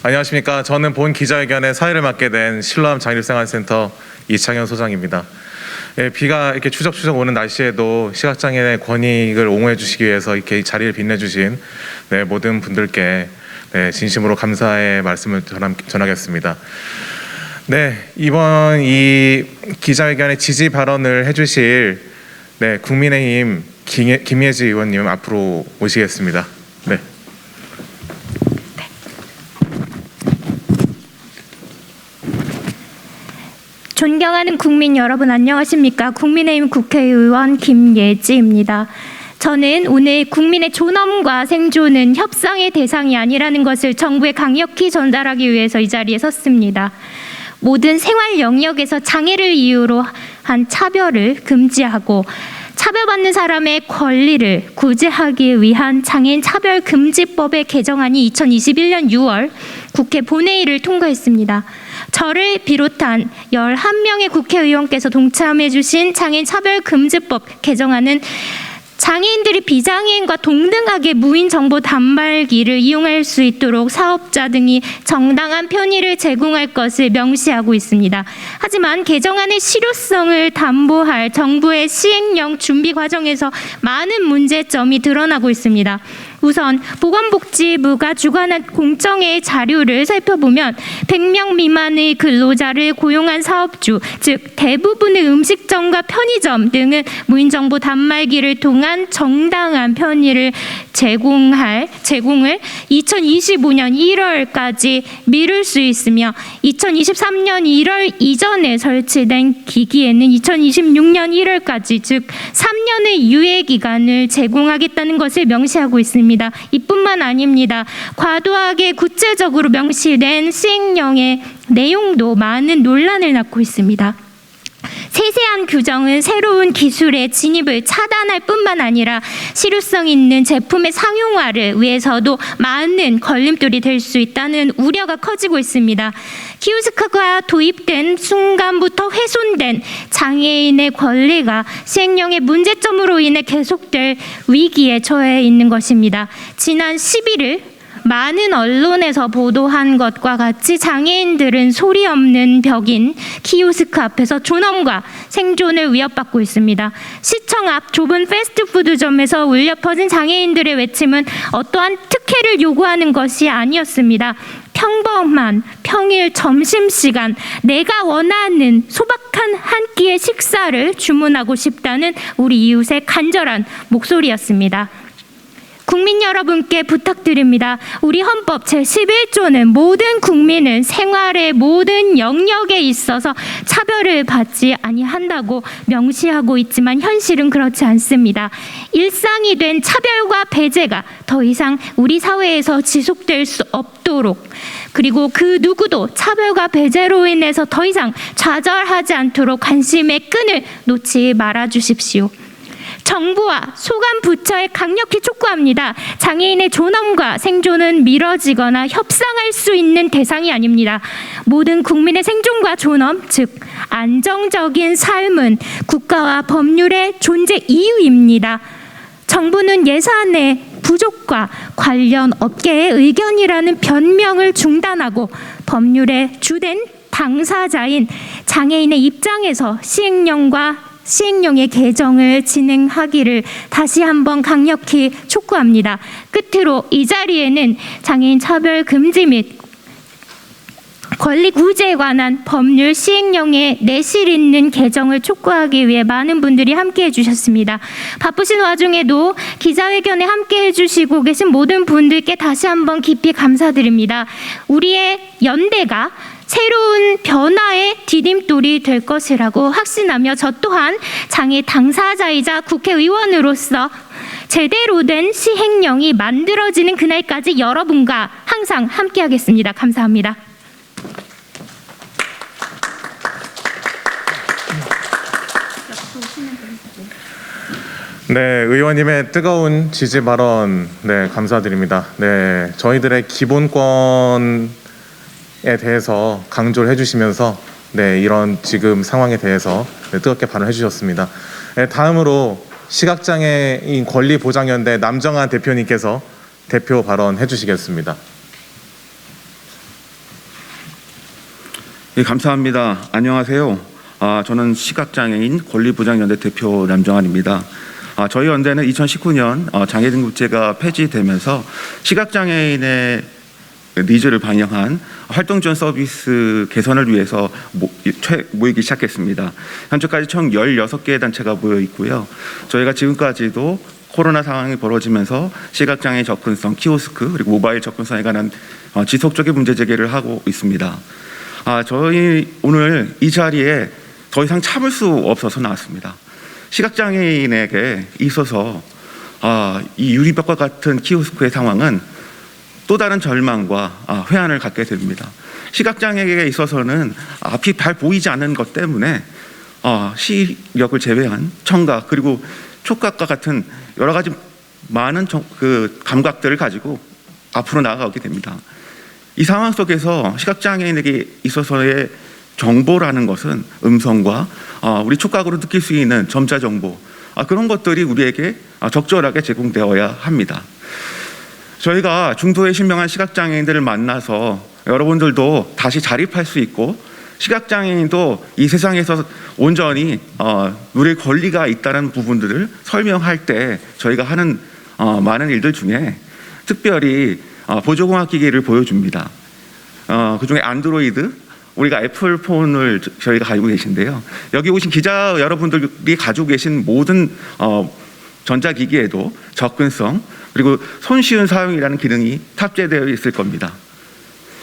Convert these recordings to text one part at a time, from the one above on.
안녕하십니까. 저는 본 기자회견의 사회를 맡게 된 신로암 장애인생활센터 이창현 소장입니다. 비가 이렇게 추적추적 오는 날씨에도 시각장애인의 권익을 옹호해 주시기 위해서 이렇게 자리를 빛내주신 모든 분들께 진심으로 감사의 말씀을 전하겠습니다. 이번 이 기자회견에 지지 발언을 해주실 국민의힘 김예지 의원님 앞으로 모시겠습니다. 존경하는 국민 여러분, 안녕하십니까? 국민의힘 국회의원 김예지입니다. 저는 오늘 국민의 존엄과 생존은 협상의 대상이 아니라는 것을 정부에 강력히 전달하기 위해서 이 자리에 섰습니다. 모든 생활 영역에서 장애를 이유로 한 차별을 금지하고 차별받는 사람의 권리를 구제하기 위한 장애인 차별금지법의 개정안이 2021년 6월 국회 본회의를 통과했습니다. 저를 비롯한 11명의 국회의원께서 동참해 주신 장애인 차별금지법 개정안은 장애인들이 비장애인과 동등하게 무인 정보 단말기를 이용할 수 있도록 사업자 등이 정당한 편의를 제공할 것을 명시하고 있습니다. 하지만 개정안의 실효성을 담보할 정부의 시행령 준비 과정에서 많은 문제점이 드러나고 있습니다. 우선 보건복지부가 주관한 공정의 자료를 살펴보면 100명 미만의 근로자를 고용한 사업주, 즉 대부분의 음식점과 편의점 등은 무인정보 단말기를 통한 정당한 편의를 제공을 2025년 1월까지 미룰 수 있으며 2023년 1월 이전에 설치된 기기에는 2026년 1월까지 즉 3년의 유예 기간을 제공하겠다는 것을 명시하고 있습니다. 이뿐만 아닙니다. 과도하게 구체적으로 명시된 시행령의 내용도 많은 논란을 낳고 있습니다. 세세한 규정은 새로운 기술의 진입을 차단할 뿐만 아니라 실효성 있는 제품의 상용화를 위해서도 많은 걸림돌이 될 수 있다는 우려가 커지고 있습니다. 키오스크가 도입된 순간부터 훼손된 장애인의 권리가 시행령의 문제점으로 인해 계속될 위기에 처해 있는 것입니다. 지난 11일 많은 언론에서 보도한 것과 같이 장애인들은 소리 없는 벽인 키오스크 앞에서 존엄과 생존을 위협받고 있습니다. 시청 앞 좁은 패스트푸드점에서 울려 퍼진 장애인들의 외침은 어떠한 특혜를 요구하는 것이 아니었습니다. 평범한 평일 점심시간 내가 원하는 소박한 한 끼의 식사를 주문하고 싶다는 우리 이웃의 간절한 목소리였습니다. 국민 여러분께 부탁드립니다. 우리 헌법 제11조는 모든 국민은 생활의 모든 영역에 있어서 차별을 받지 아니한다고 명시하고 있지만 현실은 그렇지 않습니다. 일상이 된 차별과 배제가 더 이상 우리 사회에서 지속될 수 없도록 그리고 그 누구도 차별과 배제로 인해서 더 이상 좌절하지 않도록 관심의 끈을 놓지 말아 주십시오. 정부와 소관 부처에 강력히 촉구합니다. 장애인의 존엄과 생존은 미뤄지거나 협상할 수 있는 대상이 아닙니다. 모든 국민의 생존과 존엄, 즉 안정적인 삶은 국가와 법률의 존재 이유입니다. 정부는 예산의 부족과 관련 업계의 의견이라는 변명을 중단하고 법률의 주된 당사자인 장애인의 입장에서 시행령의 개정을 진행하기를 다시 한번 강력히 촉구합니다. 끝으로 이 자리에는 장애인 차별 금지 및 권리 구제에 관한 법률 시행령의 내실 있는 개정을 촉구하기 위해 많은 분들이 함께해 주셨습니다. 바쁘신 와중에도 기자회견에 함께해 주시고 계신 모든 분들께 다시 한번 깊이 감사드립니다. 우리의 연대가 새로운 변화의 디딤돌이 될 것이라고 확신하며 저 또한 장애 당사자이자 국회의원으로서 제대로 된 시행령이 만들어지는 그날까지 여러분과 항상 함께하겠습니다. 감사합니다. 의원님의 뜨거운 지지 발언 감사드립니다. 저희들의 기본권에 대해서 강조를 해주시면서 이런 지금 상황에 대해서 뜨겁게 발언해 주셨습니다. 다음으로 시각장애인 권리보장연대 남정환 대표님께서 대표 발언해 주시겠습니다. 네, 감사합니다. 안녕하세요. 저는 시각장애인 권리부장연대 대표 남정환입니다. 저희 연대는 2019년 장애등급제가 폐지되면서 시각장애인의 니즈를 반영한 활동 지원 서비스 개선을 위해서 모이기 시작했습니다. 현재까지 총 16개의 단체가 모여 있고요. 저희가 지금까지도 코로나 상황이 벌어지면서 시각장애 접근성 키오스크 그리고 모바일 접근성에 관한 지속적인 문제 제기를 하고 있습니다. 저희 오늘 이 자리에 더 이상 참을 수 없어서 나왔습니다. 시각장애인에게 있어서 이 유리벽과 같은 키오스크의 상황은 또 다른 절망과 회한을 갖게 됩니다. 시각장애인에게 있어서는 앞이 잘 보이지 않는 것 때문에 시력을 제외한 청각 그리고 촉각과 같은 여러 가지 많은 감각들을 가지고 앞으로 나아가게 됩니다. 이 상황 속에서 시각장애인에게 있어서의 정보라는 것은 음성과 우리 촉각으로 느낄 수 있는 점자 정보 그런 것들이 우리에게 적절하게 제공되어야 합니다. 저희가 중도에 신명한 시각장애인들을 만나서 여러분들도 다시 자립할 수 있고 시각장애인도 이 세상에서 온전히 누릴 권리가 있다는 부분들을 설명할 때 저희가 하는 많은 일들 중에 특별히 보조공학 기기를 보여줍니다. 그중에 안드로이드, 우리가 애플폰을 저희가 가지고 계신데요. 여기 오신 기자 여러분들이 가지고 계신 모든 전자기기에도 접근성 그리고 손쉬운 사용이라는 기능이 탑재되어 있을 겁니다.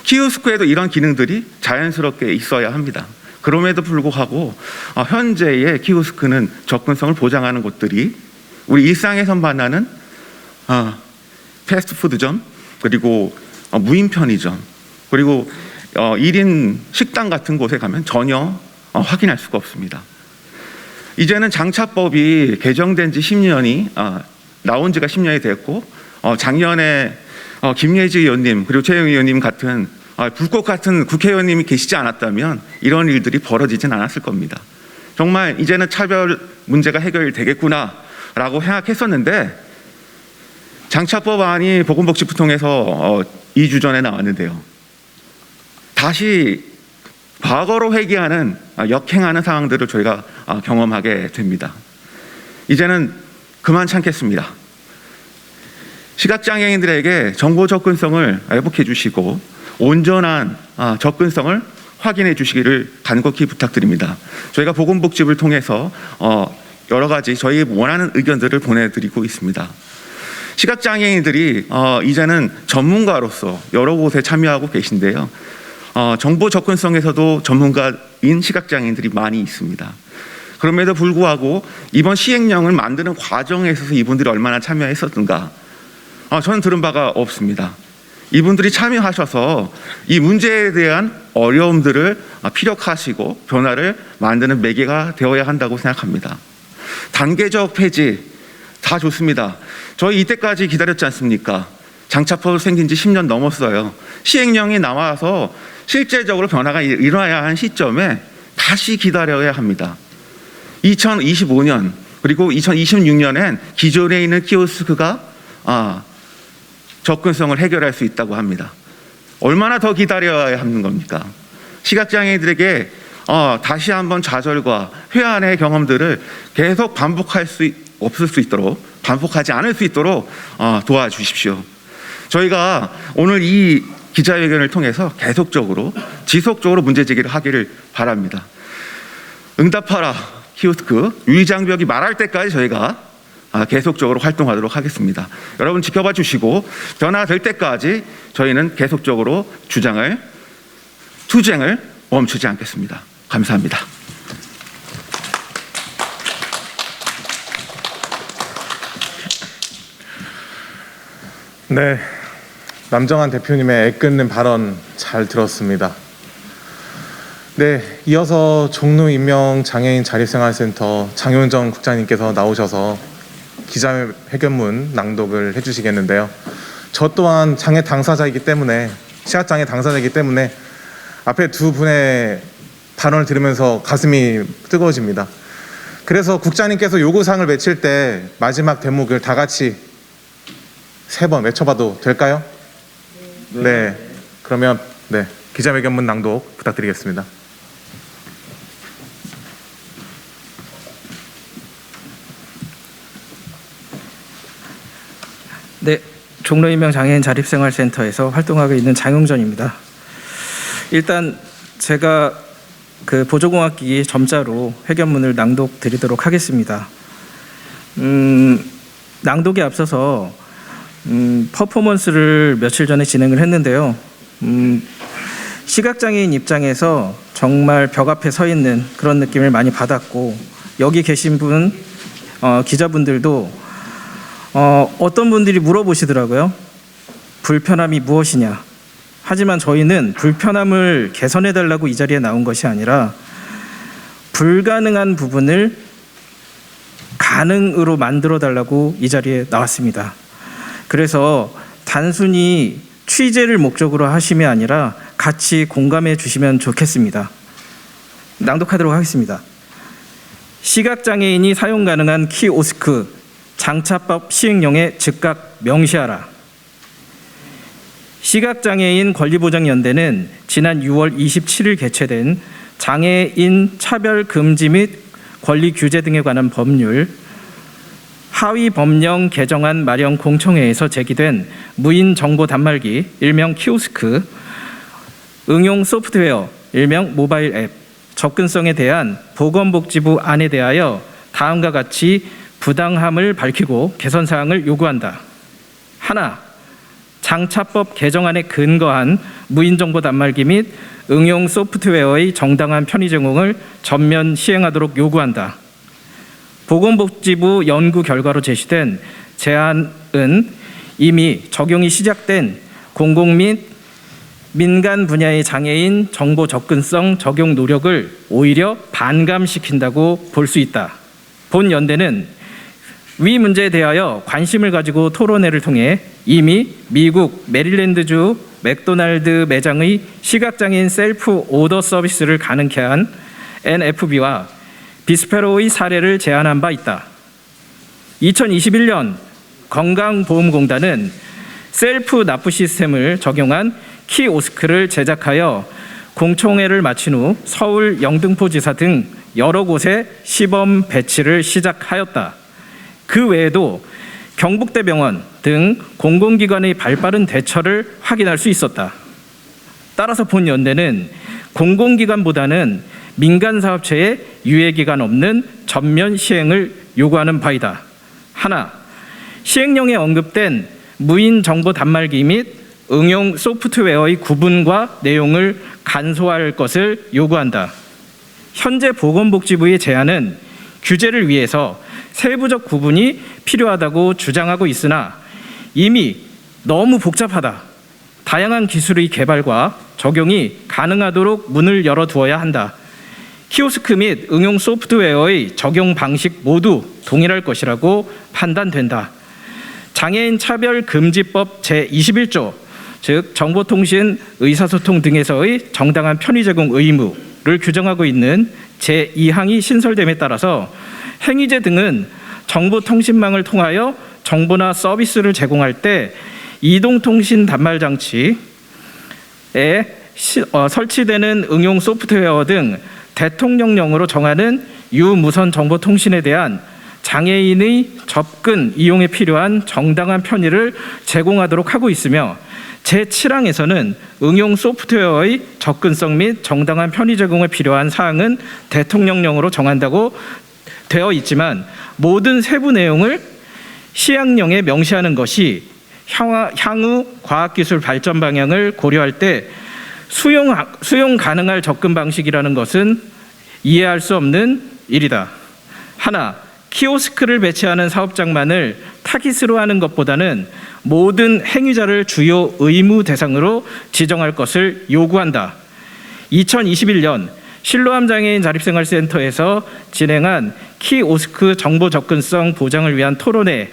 키오스크에도 이런 기능들이 자연스럽게 있어야 합니다. 그럼에도 불구하고 현재의 키오스크는 접근성을 보장하는 곳들이 우리 일상에서 만나는 패스트푸드점 그리고 무인 편의점 그리고 1인 식당 같은 곳에 가면 전혀 확인할 수가 없습니다. 이제는 장차법이 개정된 지 10년이 나온 지가 10년이 됐고 작년에 김예지 의원님 그리고 최영 의원님 같은 불꽃 같은 국회의원님이 계시지 않았다면 이런 일들이 벌어지진 않았을 겁니다. 정말 이제는 차별 문제가 해결되겠구나라고 생각했었는데 장차법안이 보건복지부 통해서 2주 전에 나왔는데요. 다시 과거로 회귀하는 역행하는 상황들을 저희가 경험하게 됩니다. 이제는 그만 참겠습니다. 시각장애인들에게 정보 접근성을 회복해 주시고 온전한 접근성을 확인해 주시기를 간곡히 부탁드립니다. 저희가 보건복지부를 통해서 여러 가지 저희 원하는 의견들을 보내드리고 있습니다. 시각장애인들이 이제는 전문가로서 여러 곳에 참여하고 계신데요. 정보 접근성에서도 전문가인 시각장애인들이 많이 있습니다. 그럼에도 불구하고 이번 시행령을 만드는 과정에 있어서 이분들이 얼마나 참여했었던가 저는 들은 바가 없습니다. 이분들이 참여하셔서 이 문제에 대한 어려움들을 피력하시고 변화를 만드는 매개가 되어야 한다고 생각합니다. 단계적 폐지 다 좋습니다. 저희 이때까지 기다렸지 않습니까? 장차법 생긴 지 10년 넘었어요. 시행령이 나와서 실제적으로 변화가 일어나야 한 시점에 다시 기다려야 합니다. 2025년 그리고 2026년엔 기존에 있는 키오스크가 접근성을 해결할 수 있다고 합니다. 얼마나 더 기다려야 하는 겁니까? 시각장애인들에게 다시 한번 좌절과 회한의 경험들을 계속 반복하지 않을 수 있도록 도와주십시오. 저희가 오늘 이 기자회견을 통해서 계속적으로 지속적으로 문제 제기를 하기를 바랍니다. 응답하라 키오스크 유리장벽이 말할 때까지 저희가 계속적으로 활동하도록 하겠습니다. 여러분 지켜봐 주시고 변화될 때까지 저희는 계속적으로 투쟁을 멈추지 않겠습니다. 감사합니다. 네, 남정환 대표님의 애끓는 발언 잘 들었습니다. 네, 이어서 종로인명장애인 자립생활센터 장윤정 국장님께서 나오셔서 기자회견문 낭독을 해주시겠는데요. 저 또한 장애 당사자이기 때문에 시각장애 당사자이기 때문에 앞에 두 분의 발언을 들으면서 가슴이 뜨거워집니다. 그래서 국장님께서 요구사항을 외칠 때 마지막 대목을 다 같이 3번 외쳐봐도 될까요? 네. 그러면 기자회견문 낭독 부탁드리겠습니다. 네, 종로 임명 장애인 자립생활센터에서 활동하고 있는 장용전입니다. 일단 제가 그 보조공학기 점자로 회견문을 낭독 드리도록 하겠습니다. 낭독에 앞서서 퍼포먼스를 며칠 전에 진행을 했는데요. 시각장애인 입장에서 정말 벽 앞에 서 있는 그런 느낌을 많이 받았고, 여기 계신 기자분들도 어떤 분들이 물어보시더라고요. 불편함이 무엇이냐. 하지만 저희는 불편함을 개선해달라고 이 자리에 나온 것이 아니라 불가능한 부분을 가능으로 만들어달라고 이 자리에 나왔습니다. 그래서 단순히 취재를 목적으로 하심이 아니라 같이 공감해 주시면 좋겠습니다. 낭독하도록 하겠습니다. 시각장애인이 사용 가능한 키오스크 장차법 시행령에 즉각 명시하라. 시각장애인 권리보장연대는 지난 6월 27일 개최된 장애인 차별 금지 및 권리 규제 등에 관한 법률 하위 법령 개정안 마련 공청회에서 제기된 무인 정보 단말기 일명 키오스크 응용 소프트웨어 일명 모바일 앱 접근성에 대한 보건복지부 안에 대하여 다음과 같이 부당함을 밝히고 개선 사항을 요구한다. 하나, 장차법 개정안에 근거한 무인정보 단말기 및 응용 소프트웨어의 정당한 편의 제공을 전면 시행하도록 요구한다. 보건복지부 연구 결과로 제시된 제안은 이미 적용이 시작된 공공 및 민간 분야의 장애인 정보 접근성 적용 노력을 오히려 반감시킨다고 볼 수 있다. 본 연대는 위 문제에 대하여 관심을 가지고 토론회를 통해 이미 미국 메릴랜드주 맥도날드 매장의 시각장애인 셀프 오더 서비스를 가능케 한 NFB와 비스페로의 사례를 제안한 바 있다. 2021년 건강보험공단은 셀프 납부 시스템을 적용한 키오스크를 제작하여 공청회를 마친 후 서울 영등포지사 등 여러 곳에 시범 배치를 시작하였다. 그 외에도 경북대병원 등 공공기관의 발빠른 대처를 확인할 수 있었다. 따라서 본 연대는 공공기관보다는 민간사업체에 유예기간 없는 전면 시행을 요구하는 바이다. 하나, 시행령에 언급된 무인 정보 단말기 및 응용 소프트웨어의 구분과 내용을 간소화할 것을 요구한다. 현재 보건복지부의 제안은 규제를 위해서 세부적 구분이 필요하다고 주장하고 있으나 이미 너무 복잡하다. 다양한 기술의 개발과 적용이 가능하도록 문을 열어두어야 한다. 키오스크 및 응용 소프트웨어의 적용 방식 모두 동일할 것이라고 판단된다. 장애인 차별금지법 제21조, 즉 정보통신, 의사소통 등에서의 정당한 편의 제공 의무를 규정하고 있는 제2항이 신설됨에 따라서 행위제 등은 정보통신망을 통하여 정보나 서비스를 제공할 때 이동통신 단말 장치에 설치되는 응용 소프트웨어 등 대통령령으로 정하는 유무선 정보통신에 대한 장애인의 접근, 이용에 필요한 정당한 편의를 제공하도록 하고 있으며 제7항에서는 응용 소프트웨어의 접근성 및 정당한 편의 제공에 필요한 사항은 대통령령으로 정한다고 되어 있지만 모든 세부 내용을 시행령에 명시하는 것이 향후 과학기술 발전 방향을 고려할 때 수용 가능할 접근 방식이라는 것은 이해할 수 없는 일이다. 하나, 키오스크를 배치하는 사업장만을 타깃으로 하는 것보다는 모든 행위자를 주요 의무 대상으로 지정할 것을 요구한다. 2021년 실로암 장애인 자립생활센터에서 진행한 키오스크 정보 접근성 보장을 위한 토론회의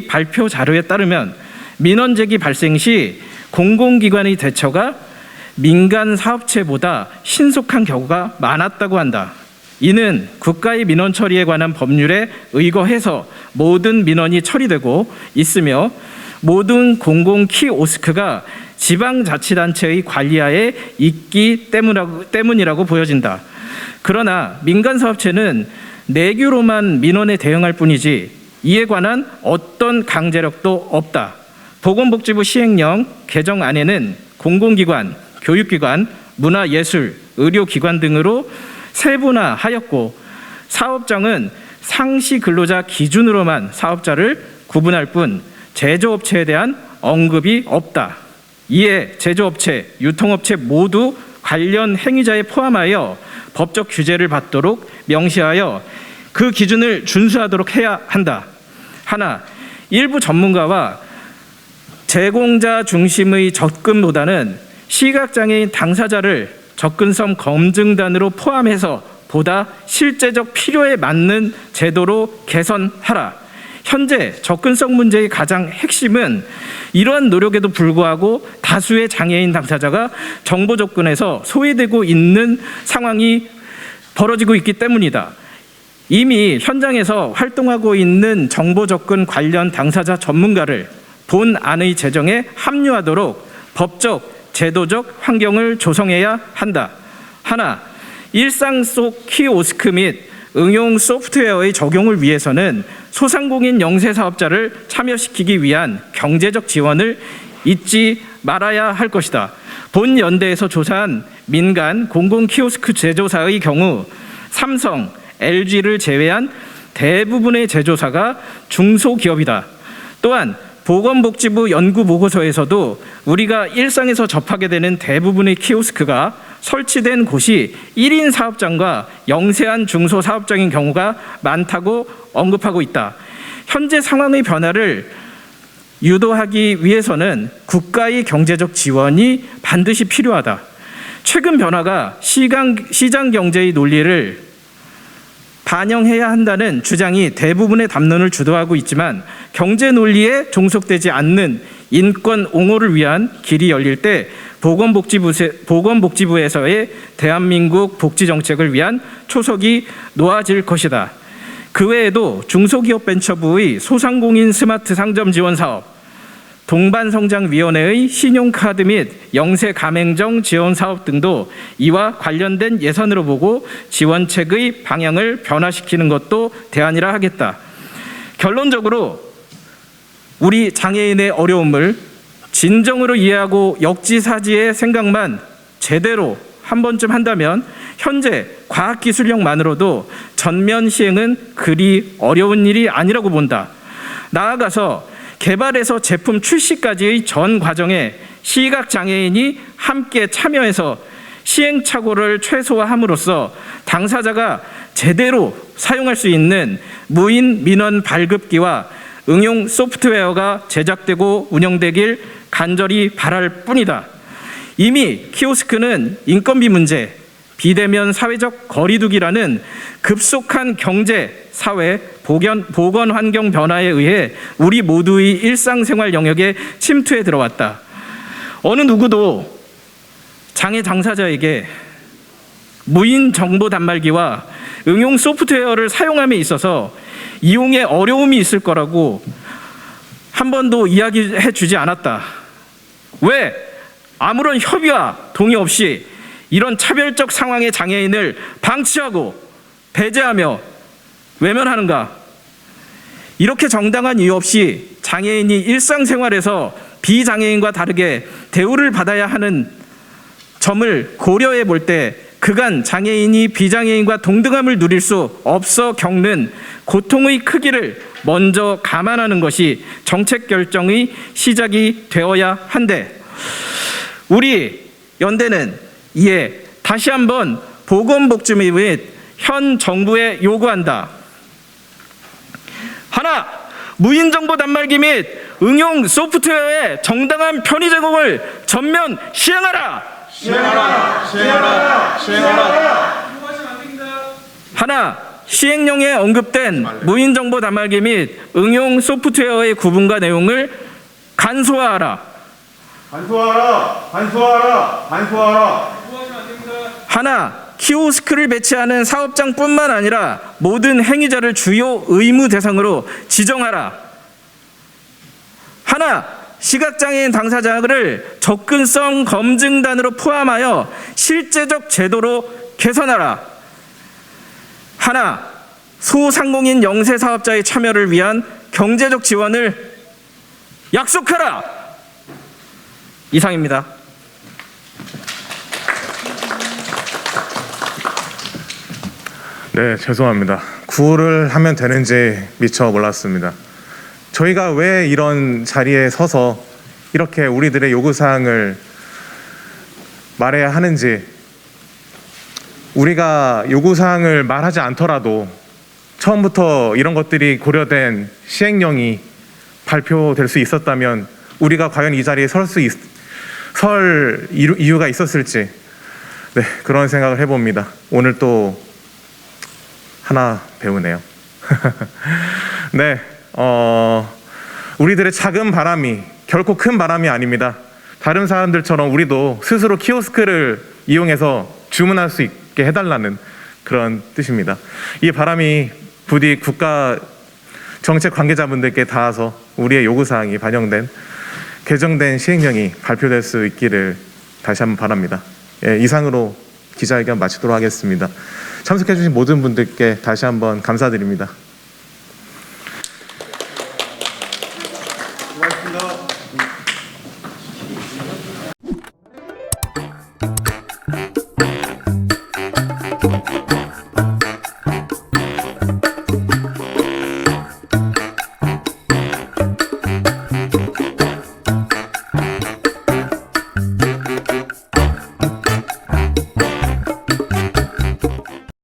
발표 자료에 따르면 민원 제기 발생 시 공공기관의 대처가 민간 사업체보다 신속한 경우가 많았다고 한다. 이는 국가의 민원 처리에 관한 법률에 의거해서 모든 민원이 처리되고 있으며 모든 공공 키오스크가 지방자치단체의 관리하에 있기 때문이라고 보여진다. 그러나 민간 사업체는 내규로만 민원에 대응할 뿐이지 이에 관한 어떤 강제력도 없다. 보건복지부 시행령 개정안에는 공공기관, 교육기관, 문화예술, 의료기관 등으로 세분화하였고 사업장은 상시 근로자 기준으로만 사업자를 구분할 뿐 제조업체에 대한 언급이 없다. 이에 제조업체, 유통업체 모두 관련 행위자에 포함하여 법적 규제를 받도록 명시하여 그 기준을 준수하도록 해야 한다. 하나, 일부 전문가와 제공자 중심의 접근보다는 시각장애인 당사자를 접근성 검증단으로 포함해서 보다 실제적 필요에 맞는 제도로 개선하라. 현재 접근성 문제의 가장 핵심은 이러한 노력에도 불구하고 다수의 장애인 당사자가 정보 접근에서 소외되고 있는 상황이 벌어지고 있기 때문이다. 이미 현장에서 활동하고 있는 정보 접근 관련 당사자 전문가를 본 안의 제정에 합류하도록 법적, 제도적 환경을 조성해야 한다. 하나, 일상 속 키오스크 및 응용 소프트웨어의 적용을 위해서는 소상공인 영세 사업자를 참여시키기 위한 경제적 지원을 잊지 말아야 할 것이다. 본 연대에서 조사한 민간 공공 키오스크 제조사의 경우 삼성, LG를 제외한 대부분의 제조사가 중소기업이다. 또한 보건복지부 연구보고서에서도 우리가 일상에서 접하게 되는 대부분의 키오스크가 설치된 곳이 1인 사업장과 영세한 중소사업장인 경우가 많다고 언급하고 있다. 현재 상황의 변화를 유도하기 위해서는 국가의 경제적 지원이 반드시 필요하다. 최근 변화가 시장 경제의 논리를 반영해야 한다는 주장이 대부분의 담론을 주도하고 있지만 경제 논리에 종속되지 않는 인권 옹호를 위한 길이 열릴 때 보건복지부에서의 대한민국 복지정책을 위한 초석이 놓아질 것이다. 그 외에도 중소기업벤처부의 소상공인 스마트 상점 지원 사업, 동반성장위원회의 신용카드 및 영세 가맹점 지원 사업 등도 이와 관련된 예산으로 보고 지원책의 방향을 변화시키는 것도 대안이라 하겠다. 결론적으로 우리 장애인의 어려움을 진정으로 이해하고 역지사지의 생각만 제대로 한 번쯤 한다면 현재 과학기술력만으로도 전면 시행은 그리 어려운 일이 아니라고 본다. 나아가서 개발에서 제품 출시까지의 전 과정에 시각장애인이 함께 참여해서 시행착오를 최소화함으로써 당사자가 제대로 사용할 수 있는 무인 민원 발급기와 응용 소프트웨어가 제작되고 운영되길 간절히 바랄 뿐이다. 이미 키오스크는 인건비 문제, 비대면 사회적 거리두기라는 급속한 경제, 사회, 보건 환경 변화에 의해 우리 모두의 일상생활 영역에 침투해 들어왔다. 어느 누구도 장애 당사자에게 무인 정보 단말기와 응용 소프트웨어를 사용함에 있어서 이용에 어려움이 있을 거라고 한 번도 이야기해 주지 않았다. 왜? 아무런 협의와 동의 없이 이런 차별적 상황의 장애인을 방치하고 배제하며 외면하는가? 이렇게 정당한 이유 없이 장애인이 일상생활에서 비장애인과 다르게 대우를 받아야 하는 점을 고려해 볼 때 그간 장애인이 비장애인과 동등함을 누릴 수 없어 겪는 고통의 크기를 먼저 감안하는 것이 정책 결정의 시작이 되어야 한데 우리 연대는 이에 다시 한번 보건복지부 및 현 정부에 요구한다. 하나, 무인정보 단말기 및 응용 소프트웨어의 정당한 편의 제공을 전면 시행하라. 하나, 시행령에 언급된 무인정보 단말기 및 응용 소프트웨어의 구분과 내용을 간소화하라. 하나, 키오스크를 배치하는 사업장뿐만 아니라 모든 행위자를 주요 의무 대상으로 지정하라. 하나, 시각장애인 당사자를 접근성 검증단으로 포함하여 실제적 제도로 개선하라. 하나, 소상공인 영세 사업자의 참여를 위한 경제적 지원을 약속하라. 이상입니다. 네, 죄송합니다. 구호를 하면 되는지 미처 몰랐습니다. 저희가 왜 이런 자리에 서서 이렇게 우리들의 요구사항을 말해야 하는지, 우리가 요구사항을 말하지 않더라도 처음부터 이런 것들이 고려된 시행령이 발표될 수 있었다면 우리가 과연 이 자리에 설 이유가 있었을지, 네, 그런 생각을 해봅니다. 오늘 또 하나 배우네요. 네, 우리들의 작은 바람이 결코 큰 바람이 아닙니다. 다른 사람들처럼 우리도 스스로 키오스크를 이용해서 주문할 수 있게 해달라는 그런 뜻입니다. 이 바람이 부디 국가 정책 관계자분들께 닿아서 우리의 요구사항이 반영된 개정된 시행령이 발표될 수 있기를 다시 한번 바랍니다. 예, 이상으로 기자회견 마치도록 하겠습니다. 참석해 주신 모든 분들께 다시 한번 감사드립니다. 수고하셨습니다.